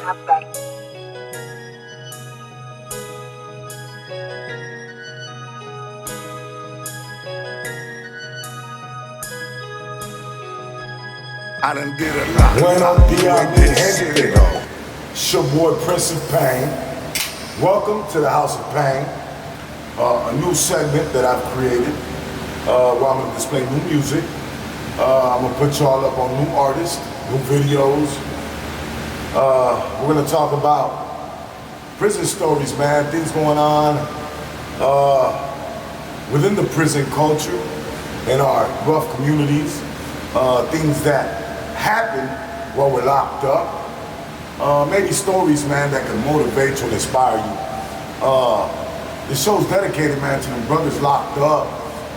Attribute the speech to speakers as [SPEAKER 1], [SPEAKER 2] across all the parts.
[SPEAKER 1] I done did a lot.
[SPEAKER 2] Bueno dia, mi gente. It's your boy Prince of Pain. Welcome to the House of Pain. A new segment that I've created where I'm gonna display new music. I'm gonna put y'all up on new artists, new videos. We're gonna talk about prison stories, man, things going on within the prison culture in our rough communities, things that happen while we're locked up. Maybe stories, man, that can motivate you and inspire you. This show's dedicated, man, to the brothers locked up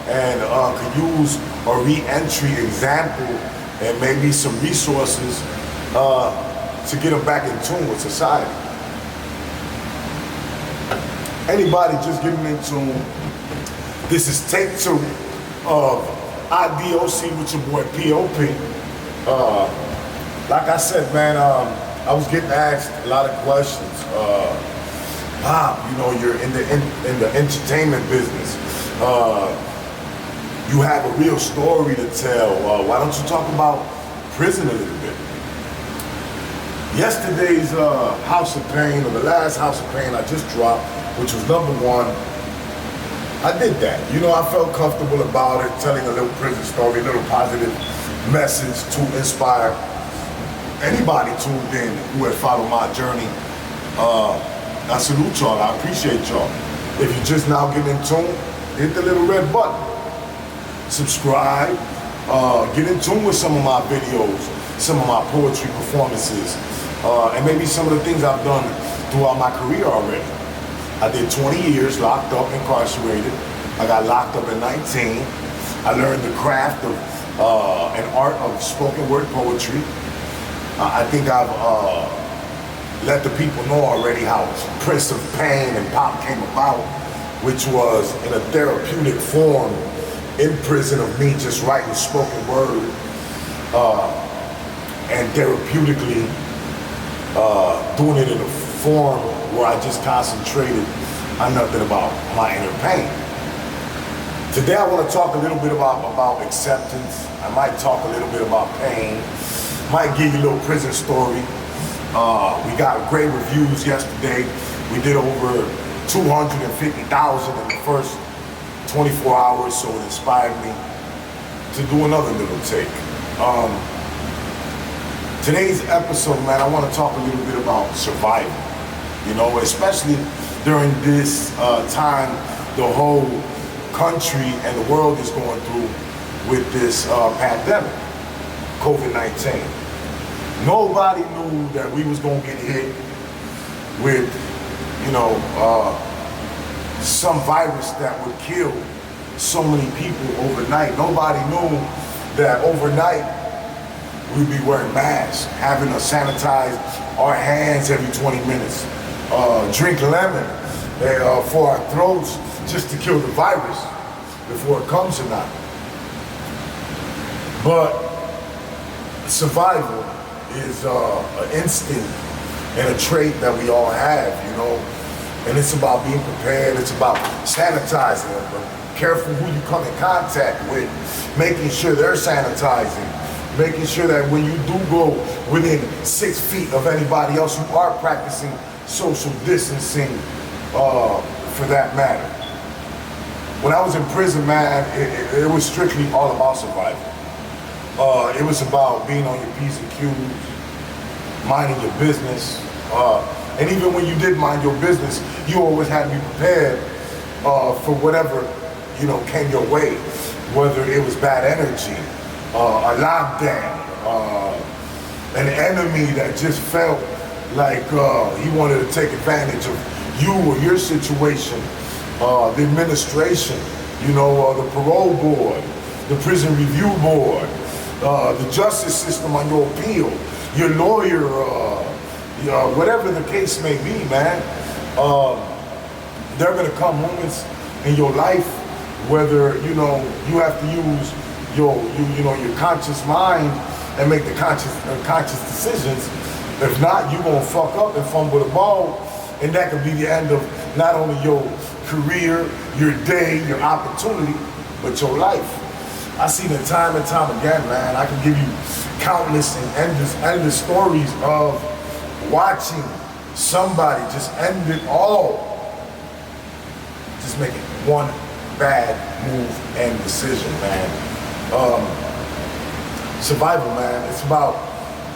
[SPEAKER 2] and could use a re-entry example and maybe some resources to get them back in tune with society. Anybody just getting in tune, this is take 2 of IDOC with your boy P.O.P. Like I said, man, I was getting asked a lot of questions. Pop, you know, you're in the entertainment business. You have a real story to tell. Why don't you talk about prison a little bit? Yesterday's House of Pain, or the last House of Pain I just dropped, which was #1, I did that. You know, I felt comfortable about it, telling a little prison story, a little positive message to inspire anybody tuned in who had followed my journey. I salute y'all, I appreciate y'all. If you're just now getting in tune, hit the little red button. Subscribe, get in tune with some of my videos, some of my poetry performances, and maybe some of the things I've done throughout my career already. I did 20 years locked up, incarcerated. I got locked up at 19. I learned the craft of and art of spoken word poetry. I think I've let the people know already how Prince of Pain and P.O.P came about, which was in a therapeutic form in prison of me just writing spoken word and therapeutically doing it in a form where I just concentrated on nothing about my inner pain. Today I want to talk a little bit about acceptance. I might talk a little bit about pain. Might give you a little prison story. We got great reviews yesterday. We did over 250,000 in the first 24 hours, so it inspired me to do another little take. Today's episode, man, I want to talk a little bit about survival. You know, especially during this time the whole country and the world is going through with this pandemic, COVID-19. Nobody knew that we was gonna get hit with, you know, some virus that would kill so many people overnight. Nobody knew that overnight we'd be wearing masks, having to sanitize our hands every 20 minutes, drink lemon for our throats just to kill the virus before it comes or not. But survival is an instinct and a trait that we all have, you know, and it's about being prepared, it's about sanitizing, careful who you come in contact with, making sure they're sanitizing, making sure that when you do go within 6 feet of anybody else, you are practicing social distancing for that matter. When I was in prison, man, it was strictly all about survival. It was about being on your P's and Q's, minding your business, and even when you did mind your business, you always had to be prepared for whatever, you know, came your way, whether it was bad energy, a lockdown, an enemy that just felt like he wanted to take advantage of you or your situation, the administration, you know, the parole board, the prison review board, the justice system on your appeal, your lawyer, whatever the case may be, man. There are gonna come moments in your life whether, you know, you have to use your conscious mind and make the conscious decisions If not, you're gonna fuck up and fumble the ball, and that could be the end of not only your career, your day, your opportunity, but your life. I seen it time and time again, man. I can give you countless and endless stories of watching somebody just end it all, just making one bad move and decision, man. Survival, man. It's about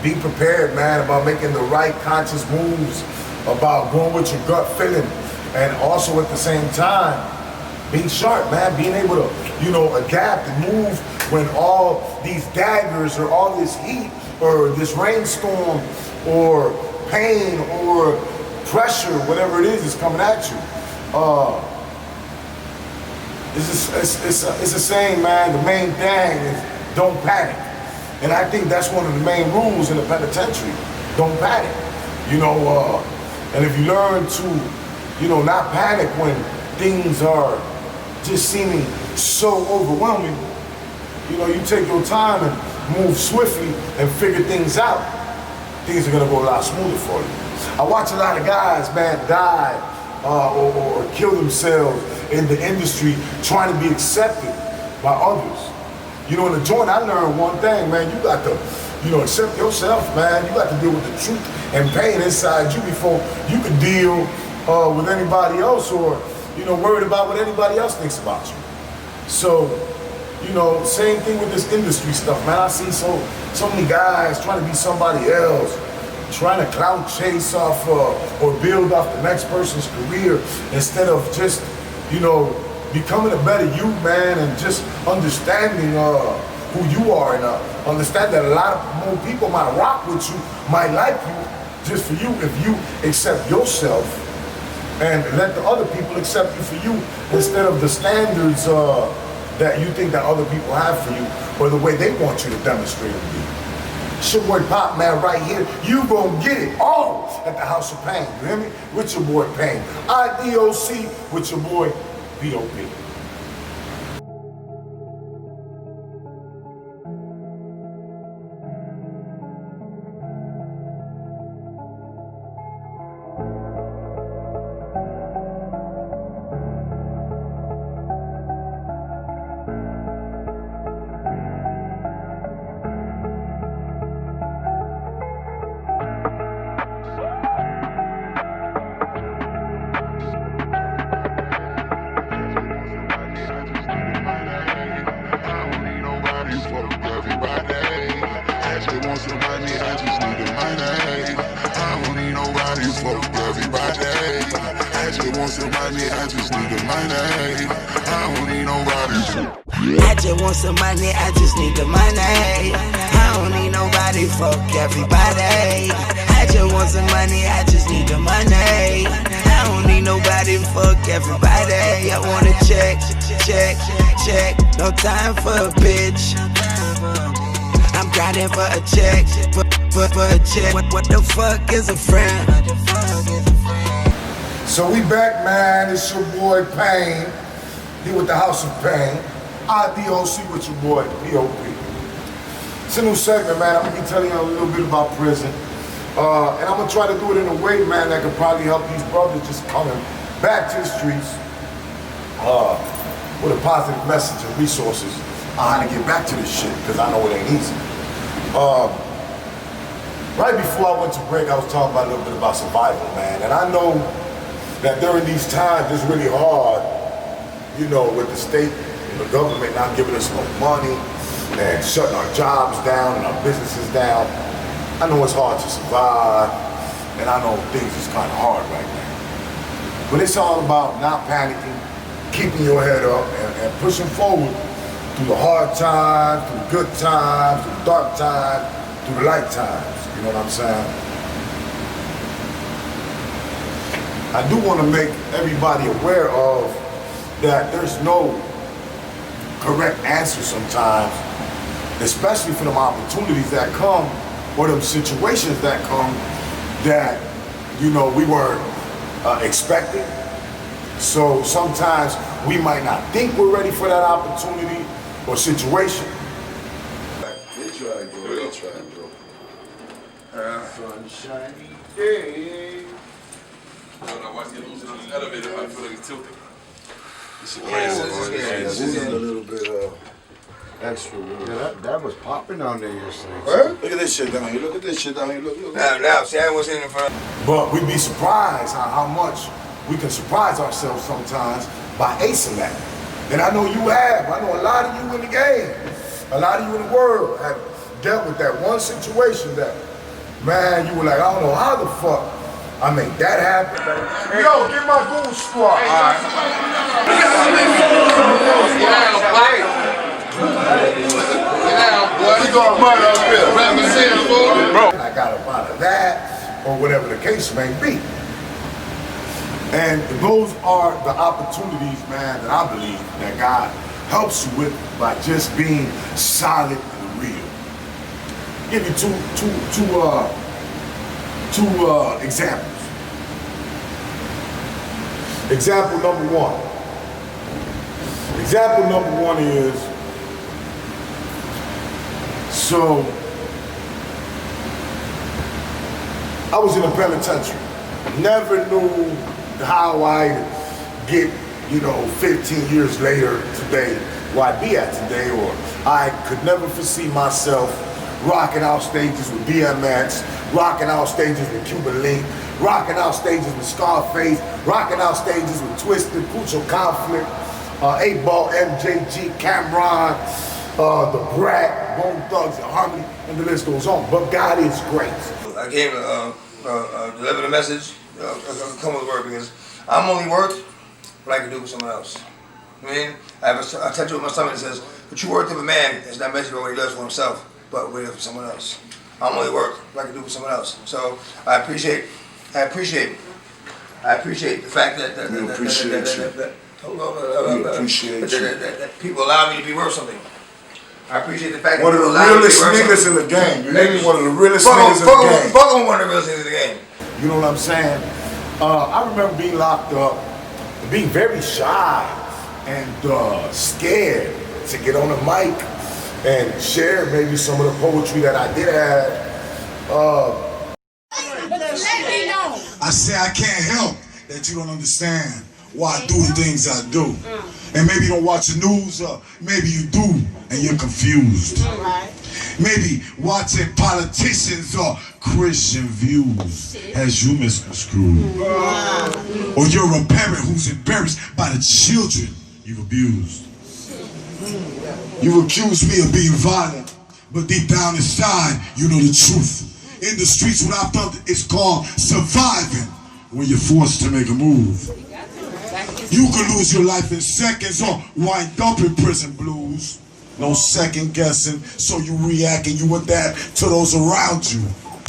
[SPEAKER 2] being prepared, man, about making the right conscious moves, about going with your gut feeling, and also at the same time, being sharp, man, being able to, adapt and move when all these daggers or all this heat or this rainstorm or pain or pressure, whatever it is coming at you. It's a saying, man, the main thing is don't panic. And I think that's one of the main rules in the penitentiary. Don't panic. And if you learn to, not panic when things are just seeming so overwhelming, you take your time and move swiftly and figure things out. Things are gonna go a lot smoother for you. I watch a lot of guys, man, die or kill themselves in the industry trying to be accepted by others. In the joint, I learned one thing, man. You got to, accept yourself, man. You got to deal with the truth and pain inside you before you can deal with anybody else or, worried about what anybody else thinks about you. So, same thing with this industry stuff, man. I see so many guys trying to be somebody else, trying to clout chase off or build off the next person's career instead of just, becoming a better you, man, and just understanding who you are and understand that a lot of more people might rock with you, might like you just for you if you accept yourself and let the other people accept you for you instead of the standards that you think that other people have for you or the way they want you to demonstrate to be. It's your boy Pop, man, right here. You gon' get it all at the House of Pain, you hear me? With your boy Pain. IDOC with your boy P.O.P.
[SPEAKER 3] I just want some money, I just need the money. I don't need nobody, fuck everybody. I just want some money, I just need the money. I don't need nobody, fuck everybody. I wanna check, no time for a bitch. I'm grinding for a check, for a check. What the fuck is a friend?
[SPEAKER 2] So we back, man. It's your boy Pain. He with the House of Pain. IDOC with your boy P.O.P. It's a new segment, man. I'm gonna be telling you a little bit about prison. And I'm gonna try to do it in a way, man, that can probably help these brothers just coming back to the streets with a positive message and resources on how to get back to this shit, because I know it ain't easy. Right before I went to break, I was talking about a little bit about survival, man. And I know that during these times, it's really hard, with the state and the government not giving us no money and shutting our jobs down and our businesses down. I know it's hard to survive, and I know things is kind of hard right now. But it's all about not panicking, keeping your head up, and pushing forward through the hard times, through the good times, through the dark times, through the light times. You know what I'm saying? I do want to make everybody aware of that there's no correct answer sometimes, especially for them opportunities that come or them situations that come that, we weren't expecting. So sometimes we might not think we're ready for that opportunity or situation.
[SPEAKER 4] They try, bro.
[SPEAKER 2] shiny day.
[SPEAKER 4] I watched the illusion on this elevator, I feel like it's tilting. This shit
[SPEAKER 2] Yeah, this
[SPEAKER 4] crazy.
[SPEAKER 2] is a little bit extra.
[SPEAKER 5] Yeah, that was popping on there yesterday.
[SPEAKER 2] What? Look at this shit down here. Look at this shit down here. Look.
[SPEAKER 6] Now, see, I wasn't in front.
[SPEAKER 2] But we'd be surprised how much we can surprise ourselves sometimes by acing that. And I know you have. I know a lot of you in the game, a lot of you in the world have dealt with that one situation that, man, you were like, I don't know how the fuck I made that happen. Yo, get my goon squad. All right.
[SPEAKER 4] We got money up here. Represent, bro.
[SPEAKER 2] I got up out of that, or whatever the case may be. And those are the opportunities, man, that I believe that God helps you with by just being solid and real. Give you two examples. Example number one. Example number one is, so I was in a penitentiary. Never knew how I'd get, 15 years later today, where I'd be at today, or I could never foresee myself rocking out stages with DMX, rocking out stages with Cuban Link, rocking out stages with Scarface, rocking out stages with Twisted, Pucho Conflict, 8-Ball, MJG, Cameron, The Brat, Bone Thugs, and Harmony, and the list goes on. But God is great.
[SPEAKER 6] I came to deliver the message, come with word, because I'm only worth what I can do for someone else. I mean, I have a tattoo with my stomach that says, the true worth of a man is not measured by what he does for himself, but what he does for someone else. I'm only worth what I can do for someone else. So I appreciate the fact that people allow me to be worth something. I appreciate the fact
[SPEAKER 2] One of the realest niggas in the game. You niggas one of the realest niggas in the game.
[SPEAKER 6] Fuck on one of the realest niggas in the game.
[SPEAKER 2] You know what I'm saying? I remember being locked up, being very shy and scared to get on the mic and share maybe some of the poetry that I did have.
[SPEAKER 7] I say I can't help that you don't understand why I do the things I do. And maybe you don't watch the news, or maybe you do and you're confused. Maybe watching politicians or Christian views has you misconstrued. Or you're a parent who's embarrassed by the children you've abused. You accuse me of being violent, but deep down inside, you know the truth. In the streets, what I've done is called surviving when you're forced to make a move. You can lose your life in seconds or wind up in prison blues. No second guessing, so you react and you adapt to those around you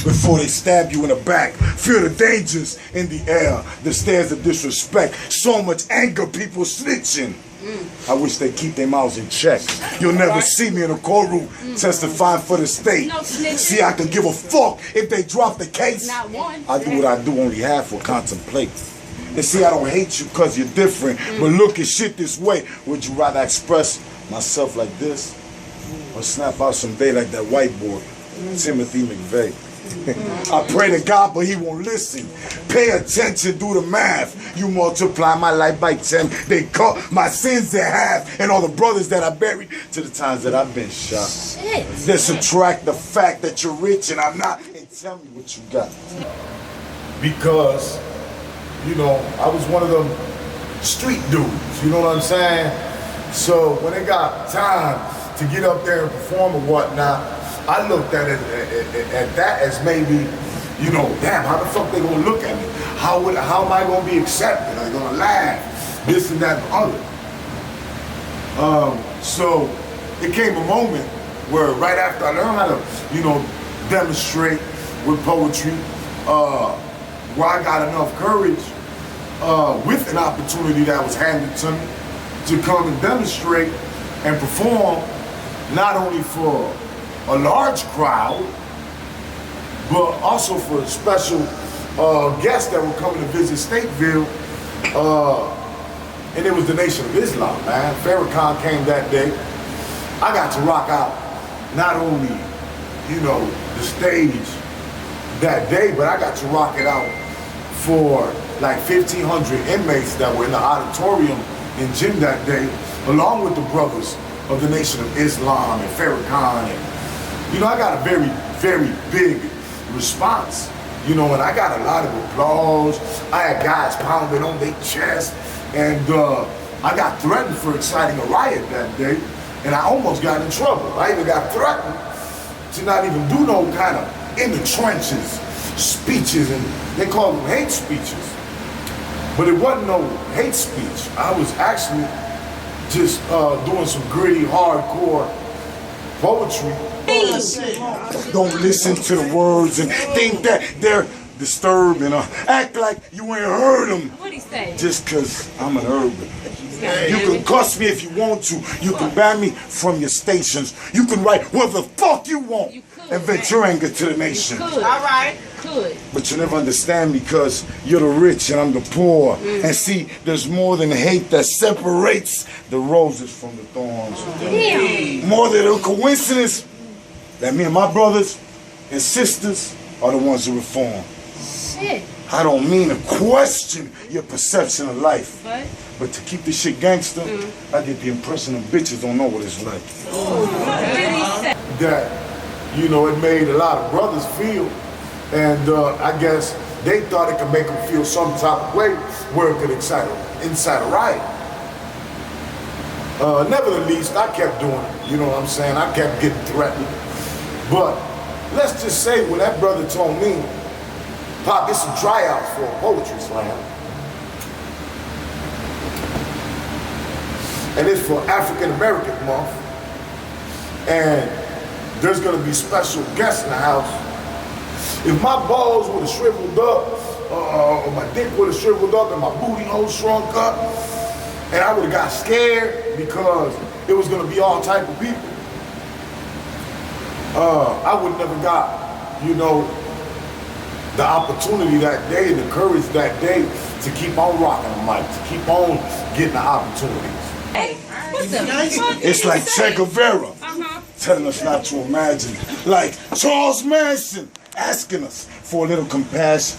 [SPEAKER 7] before they stab you in the back. Feel the dangers in the air, the stares of disrespect. So much anger, people snitching. I wish they keep their mouths in check. You'll never see me in a courtroom testifying for the state. See, I could give a fuck if they drop the case. I do what I do, only half will contemplate. And see, I don't hate you because you're different, but look at shit this way. Would you rather express myself like this or snap out someday like that whiteboard, Timothy McVeigh? I pray to God, but he won't listen. Pay attention, do the math. You multiply my life by 10, they cut my sins in half, and all the brothers that I buried to the times that I've been shot. Then subtract the fact that you're rich and I'm not, and tell me what you got.
[SPEAKER 2] Because, I was one of them street dudes, you know what I'm saying? So when they got time to get up there and perform or whatnot, I looked at it at that as maybe, damn, how the fuck they gonna look at me? How am I gonna be accepted? Are they gonna laugh? This and that and other. So it came a moment where right after I learned how to, demonstrate with poetry, where I got enough courage with an opportunity that was handed to me to come and demonstrate and perform not only for a large crowd, but also for special guests that were coming to visit Stateville, and it was the Nation of Islam, man. Farrakhan came that day. I got to rock out not only, the stage, that day, but I got to rock it out for like 1,500 inmates that were in the auditorium in gym that day, along with the brothers of the Nation of Islam and Farrakhan. And, you know, I got a very, very big response, you know, and I got a lot of applause. I had guys pounding on their chest, and I got threatened for inciting a riot that day, and I almost got in trouble. I even got threatened to not even do no kind of in the trenches speeches, and they call them hate speeches. But it wasn't no hate speech. I was actually just doing some gritty, hardcore poetry.
[SPEAKER 7] Don't listen to the words and think that they're disturbing or act like you ain't heard them.
[SPEAKER 8] What'd he say?
[SPEAKER 7] Just because I'm an urban. You can cuss me if you want to. You can ban me from your stations. You can write whatever the fuck you want and vent your anger to the nation.
[SPEAKER 8] All right. Could.
[SPEAKER 7] But you never understand because you're the rich and I'm the poor. And see, there's more than hate that separates the roses from the thorns.
[SPEAKER 8] Damn.
[SPEAKER 7] More than a coincidence that me and my brothers and sisters are the ones who reform.
[SPEAKER 8] Shit.
[SPEAKER 7] I don't mean to question your perception of life.
[SPEAKER 8] But
[SPEAKER 7] to keep this shit gangster, I get the impression that bitches don't know what it's like.
[SPEAKER 2] That, you know, it made a lot of brothers feel, and I guess they thought it could make them feel some type of way where it could incite a riot. Nevertheless, I kept doing it, you know what I'm saying? I kept getting threatened. But let's just say when that brother told me, Pop, it's some tryouts for a poetry slam. And it's for African American Month. And there's gonna be special guests in the house. If my balls would have shriveled up, or my dick would have shriveled up and my booty hole shrunk up, and I would have got scared because it was gonna be all type of people, I would never got, you know, the opportunity that day and the courage that day to keep on rocking the mic, to keep on getting the opportunities.
[SPEAKER 8] Hey, what the fuck?
[SPEAKER 7] It's like Che Guevara telling us not to imagine. Like Charles Manson asking us for a little compassion.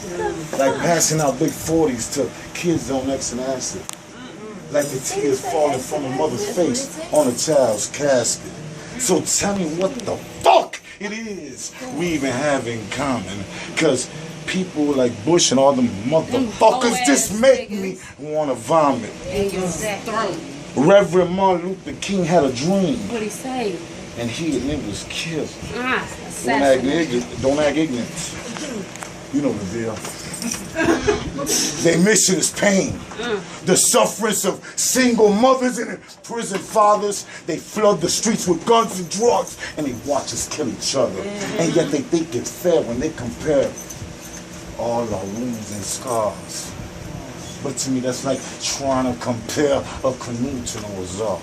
[SPEAKER 7] Like passing out big 40s to kids on X and acid. Like the tears falling from a mother's face on a child's casket. So tell me what the fuck it is we even have in common. Cause people like Bush and all them motherfuckers just make me wanna vomit. Reverend Martin Luther King had a dream.
[SPEAKER 8] What'd he say?
[SPEAKER 7] And he was killed. Don't act ignorant. You know the deal. Their mission is pain. The sufferance of single mothers and prison fathers. They flood the streets with guns and drugs and they watch us kill each other. And yet they think it's fair when they compare all our wounds and scars. But to me that's like trying to compare a canoe to an Ozark.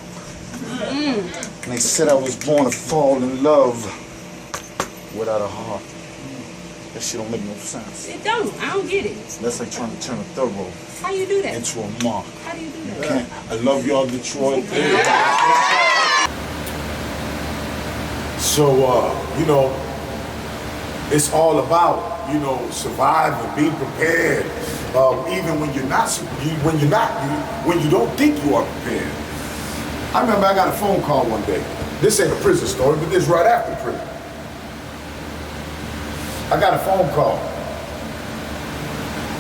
[SPEAKER 7] And they said I was born to fall in love without a heart. That shit don't make no sense.
[SPEAKER 8] It don't. I don't get it.
[SPEAKER 7] That's like trying to turn a thoroughbred
[SPEAKER 8] How you do that?
[SPEAKER 7] into a mark.
[SPEAKER 8] How do you do that?
[SPEAKER 7] You can't. I love y'all, Detroit.
[SPEAKER 2] So, you know, it's all about, you know, surviving, being prepared, even when you don't think you are prepared. I remember I got a phone call one day. This ain't a prison story, but this right after prison. I got a phone call.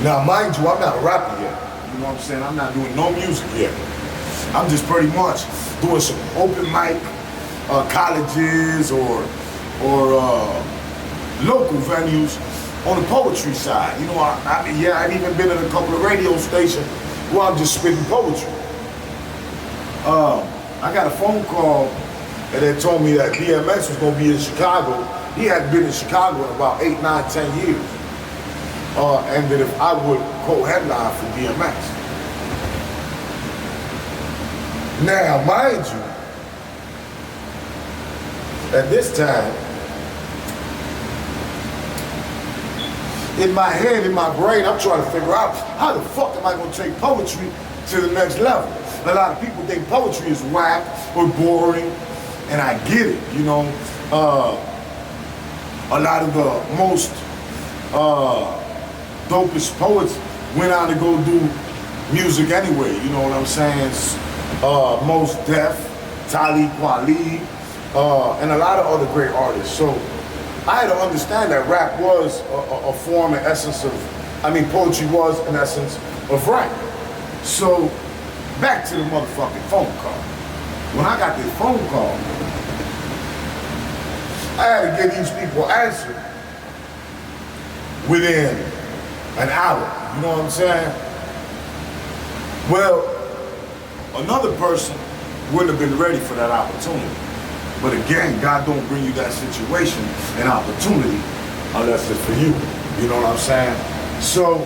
[SPEAKER 2] Now, mind you, I'm not a rapper yet. You know what I'm saying? I'm not doing no music yet. I'm just pretty much doing some open mic, colleges or local venues on the poetry side. You know, I've even been at a couple of radio stations where I'm just spitting poetry. I got a phone call and they told me that DMX was gonna be in Chicago. He hadn't been in Chicago in about 8, 9, 10 years. And that if I would co-headline for DMX. Now, mind you, at this time, in my head, in my brain, I'm trying to figure out how the fuck am I gonna take poetry to the next level? A lot of people think poetry is whack or boring, and I get it, you know. A lot of the most dopest poets went out to go do music anyway, you know what I'm saying? Most Def, Talib Kweli, and a lot of other great artists. So I had to understand that rap was a form and essence of, poetry was an essence of rap. So back to the motherfucking phone call. When I got this phone call, I had to give these people an answer within an hour, you know what I'm saying? Well, another person wouldn't have been ready for that opportunity. But again, God don't bring you that situation and opportunity unless it's for you, you know what I'm saying? So,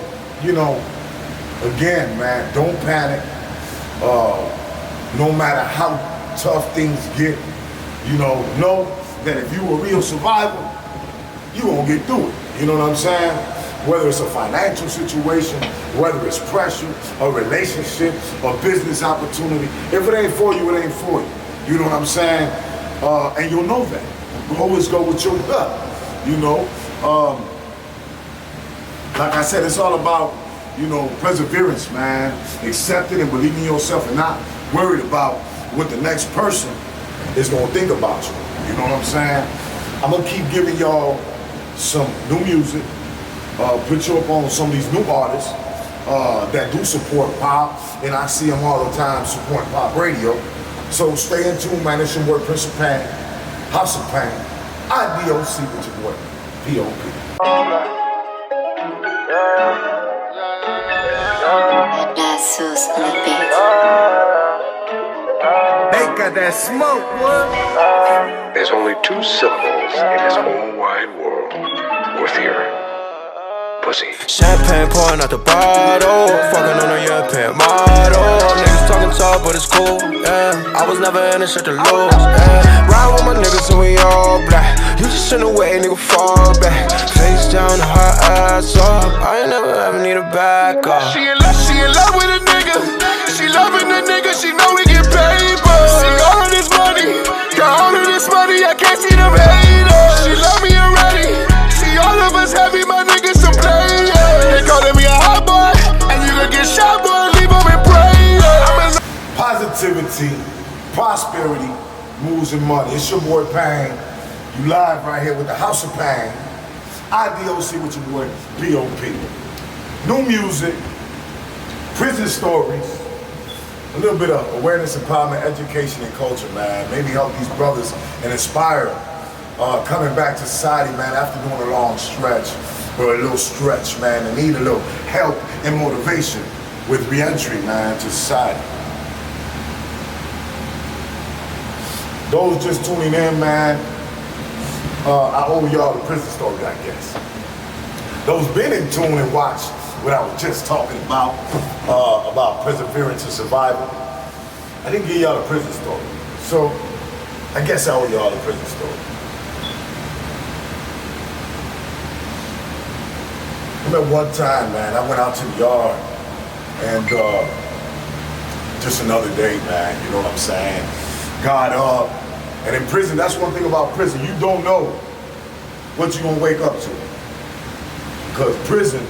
[SPEAKER 2] again, man, don't panic. No matter how tough things get, know that if you a real survivor, you gonna get through it. You know what I'm saying? Whether it's a financial situation, whether it's pressure, a relationship, a business opportunity. If it ain't for you, it ain't for you. You know what I'm saying? And you'll know that. Always go with your gut. Like I said, it's all about, perseverance, man. Accepting and believing in yourself and not worried about what the next person is gonna think about you. You know what I'm saying? I'm gonna keep giving y'all some new music, put you up on some of these new artists that do support pop, and I see them all the time supporting pop radio. So stay in tune, man. It's your boy Prince of Pain, House of Pain, IDOC with your boy P.O.P.
[SPEAKER 1] They got that smoke, boy.
[SPEAKER 9] There's only two syllables in this whole wide world worth hearing. Pussy.
[SPEAKER 10] Champagne pouring out the bottle, fucking on a European model. Niggas talking tough, but it's cool, yeah. I was never in this shit to lose, yeah. Ride with my niggas and we all black. You just in the way, nigga, fall back. Face down, her ass up. I ain't never ever need a backup.
[SPEAKER 1] She in love with a nigga. She loving the nigga, she know we get paper. See all of this money, got all of this money, I can't see them haters. She love me already. See all of us happy, my niggas some players. They calling me a hot boy, and you gon' get shot, boy, leave them in prayer.
[SPEAKER 2] Positivity, prosperity, moves and money. It's your boy Pain. You live right here with the House of Pain. IDOC with your boy P.O.P. New music, prison stories, a little bit of awareness, empowerment, education, and culture, man. Maybe help these brothers and inspire coming back to society, man, after doing a long stretch or a little stretch, man, and need a little help and motivation with reentry, man, to society. Those just tuning in, man, I owe y'all the prison story, I guess. Those been in tune and watch what I was just talking about perseverance and survival. I didn't give y'all the prison story. So, I guess I owe y'all the prison story. I remember one time, man, I went out to the yard and just another day, man, you know what I'm saying? Got up, and in prison, that's one thing about prison, you don't know what you're gonna wake up to. Because prison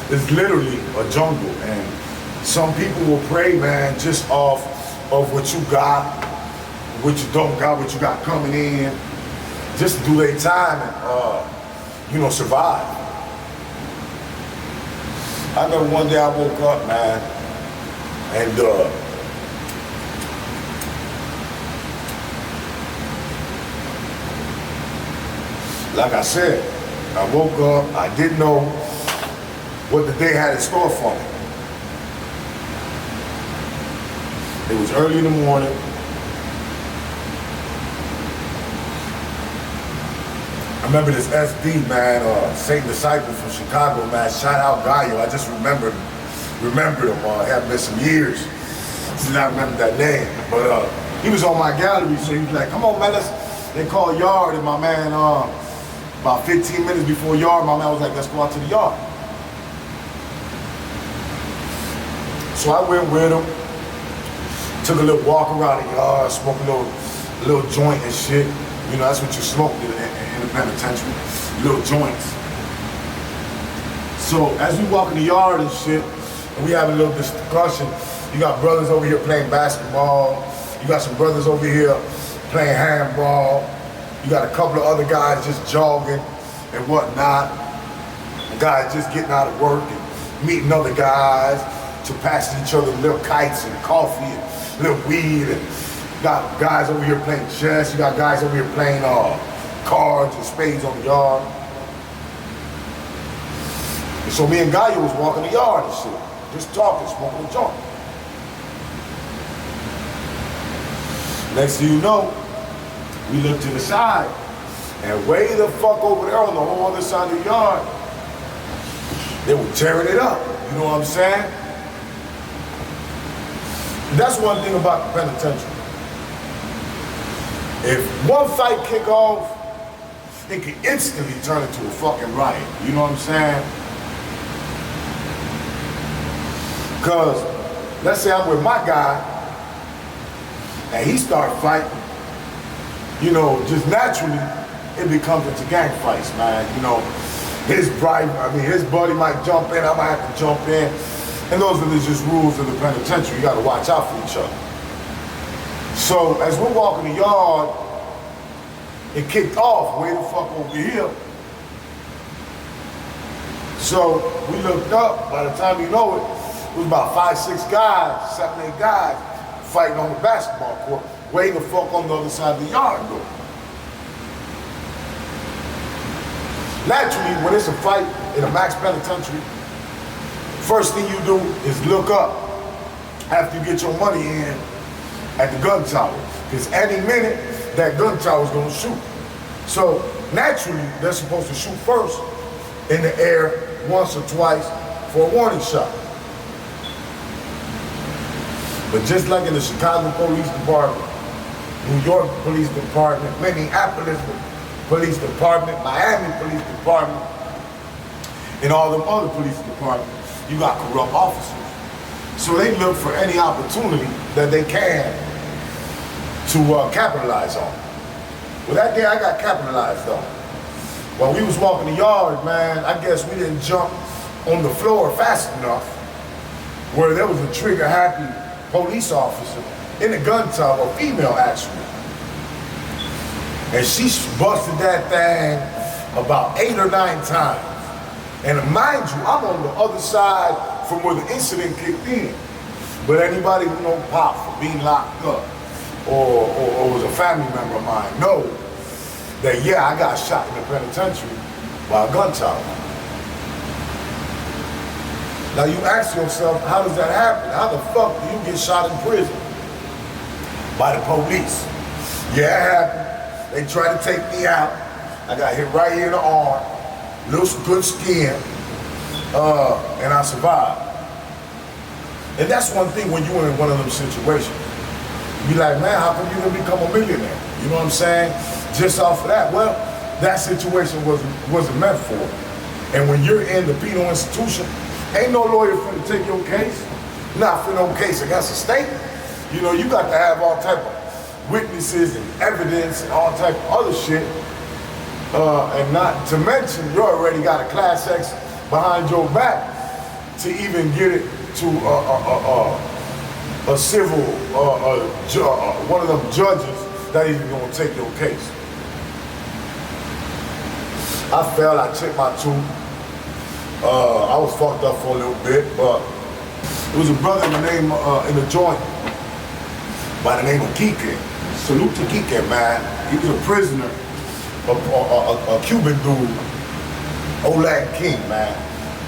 [SPEAKER 2] is literally a jungle, and some people will pray, man, just off of what you got, what you don't got, what you got coming in, just to do their time and, survive. I remember one day I woke up, man, and like I said, I woke up, I didn't know what the day had in store for me. It was early in the morning. I remember this SD, man, Saint Disciple from Chicago, man, shout out Gallo. I just remembered him. It had been some years since I remember that name. But he was on my gallery, so he was like, come on, man, they called Yard, and my man, about 15 minutes before Yard, my man was like, let's go out to the yard. So I went with him, took a little walk around the yard, smoked a little joint and shit. That's what you smoked in the penitentiary, little joints. So as we walk in the yard and shit, and we have a little discussion, you got brothers over here playing basketball, you got some brothers over here playing handball, you got a couple of other guys just jogging and whatnot, guys just getting out of work and meeting other guys to pass each other little kites and coffee and little weed, and you got guys over here playing chess, you got guys over here playing cards and spades on the yard. And so me and Gaia was walking the yard and shit, just talking, smoking a joint. Next thing you know, we look to the side, and way the fuck over there on the whole other side of the yard, they were tearing it up, you know what I'm saying? That's one thing about the penitentiary. If one fight kick off, it can instantly turn into a fucking riot, you know what I'm saying? Because, let's say I'm with my guy, and he start fighting, you know, just naturally, it becomes into gang fights, man. You know, his buddy might jump in, I might have to jump in. And those are just rules of the penitentiary. You gotta watch out for each other. So, as we're walking the yard, it kicked off way the fuck over here. So, we looked up, by the time you know it was about 5, 6 guys, 7, 8 guys, fighting on the basketball court, way the fuck on the other side of the yard though. Naturally, when it's a fight in a max penitentiary, first thing you do is look up after you get your money in at the gun tower. Because any minute, that gun tower is gonna shoot. So naturally, they're supposed to shoot first in the air once or twice for a warning shot. But just like in the Chicago Police Department, New York Police Department, Minneapolis Police Department, Miami Police Department, and all them other police departments, you got corrupt officers. So they look for any opportunity that they can to capitalize on. Well, that day I got capitalized on. While we was walking the yard, man, I guess we didn't jump on the floor fast enough where there was a trigger-happy police officer in the gun tower, a female actually. And she busted that thing about 8 or 9 times. And mind you, I'm on the other side from where the incident kicked in. But anybody who knows Pop for being locked up or was a family member of mine know that, yeah, I got shot in the penitentiary by a gun tower. Now you ask yourself, how does that happen? How the fuck do you get shot in prison? By the police. Yeah, it happened. They tried to take me out. I got hit right here in the arm, little good skin, and I survived. And that's one thing when you're in one of them situations. You be like, man, how come you gonna become a millionaire? You know what I'm saying? Just off of that. Well, that situation wasn't meant for it. And when you're in the penal institution, ain't no lawyer finna take your case. Not for no case against a state. You know, you got to have all type of witnesses and evidence and all type of other shit. And not to mention, you already got a Class X behind your back to even get it to a civil, one of them judges that even gonna take your case. I fell, I chipped my tooth. I was fucked up for a little bit, but it was a brother in the name, in the joint by the name of Kike. Salute to Kike, man. He was a prisoner, a Cuban dude, Oleg King, man,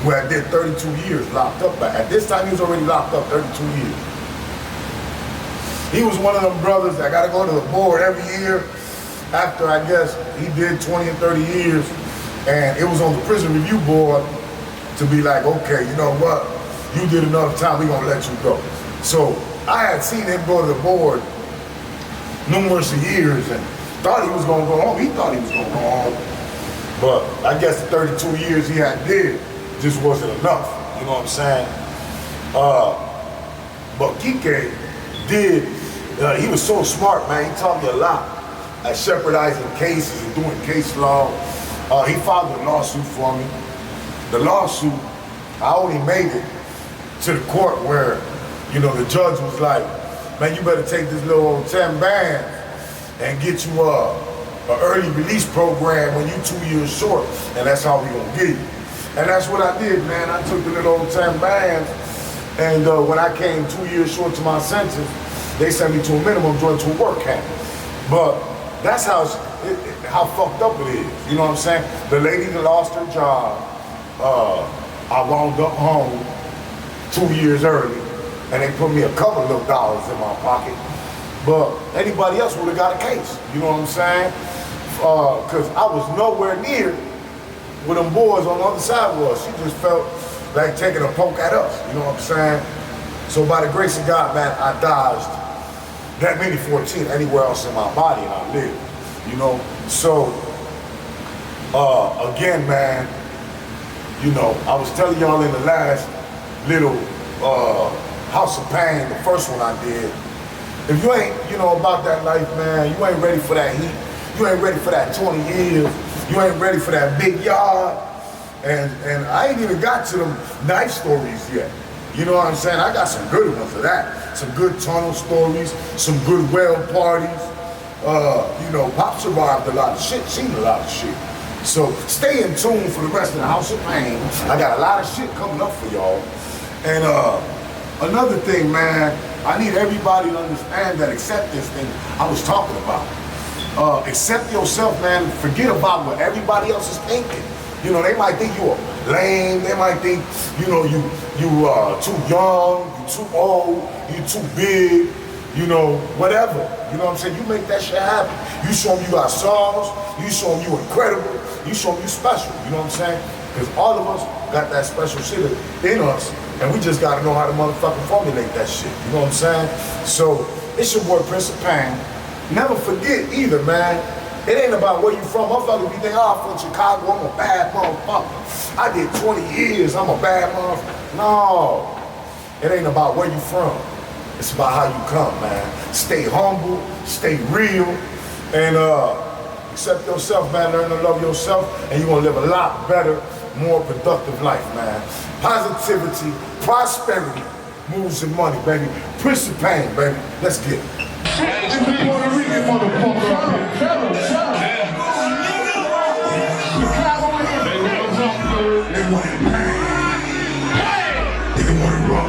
[SPEAKER 2] who had did 32 years locked up. At this time, he was already locked up 32 years. He was one of them brothers that got to go to the board every year after, I guess, he did 20 and 30 years. And it was on the prison review board to be like, okay, you know what? You did enough time, we're gonna let you go. So I had seen him go to the board numerous years and thought he was gonna go home. He thought he was gonna go home. But I guess the 32 years he had did just wasn't enough, you know what I'm saying? But Kike did, he was so smart, man. He taught me a lot at shepherdizing cases and doing case law. He filed a lawsuit for me. The lawsuit I only made it to the court where, you know, the judge was like, man, you better take this little old 10 bands and get you an early release program when you 2 years short, and that's how we gonna get you. And that's what I did, man. I took the little old 10 bands, and when I came 2 years short to my sentence, they sent me to a minimum joint to a work camp. But that's how fucked up it is. You know what I'm saying? The lady that lost her job, I wound up home 2 years early, and they put me a couple of dollars in my pocket. But anybody else would have got a case. You know what I'm saying? Because I was nowhere near where them boys on the other side was. She just felt like taking a poke at us. You know what I'm saying? So by the grace of God, man, I dodged that many 14 anywhere else in my body, and I lived. You know? So, again, man, you know, I was telling y'all in the last little House of Pain, the first one I did, if you ain't, you know, about that life, man, you ain't ready for that heat, you ain't ready for that 20 years, you ain't ready for that big yard, and I ain't even got to them knife stories yet. You know what I'm saying? I got some good ones of that. Some good tunnel stories, some good well parties. You know, Pop survived a lot of shit, seen a lot of shit. So stay in tune for the rest of the House of Pain. I got a lot of shit coming up for y'all. And another thing, man, I need everybody to understand that accept this thing I was talking about. Accept yourself, man. Forget about what everybody else is thinking. You know, they might think you're lame. They might think, you know, you too young, you too old, you too big, you know, whatever. You know what I'm saying? You make that shit happen. You show them you got sauce. You show them you incredible. You show them you special. You know what I'm saying? Because all of us got that special shit in us, and we just got to know how to motherfucking formulate that shit. You know what I'm saying? So it's your boy Prince of Pain. Never forget either, man. It ain't about where you from. Motherfuckers be thinking, oh, I'm from Chicago, I'm a bad motherfucker. I did 20 years, I'm a bad motherfucker. No, it ain't about where you from. It's about how you come, man. Stay humble, stay real, and accept yourself, man. Learn to love yourself, and you're gonna live a lot better, more productive life, man. Positivity, prosperity, moves and money, baby. Prince of Pain, baby. Let's get it.
[SPEAKER 1] This is Puerto Rican motherfucker. Chicago in the
[SPEAKER 7] They want pain. They want it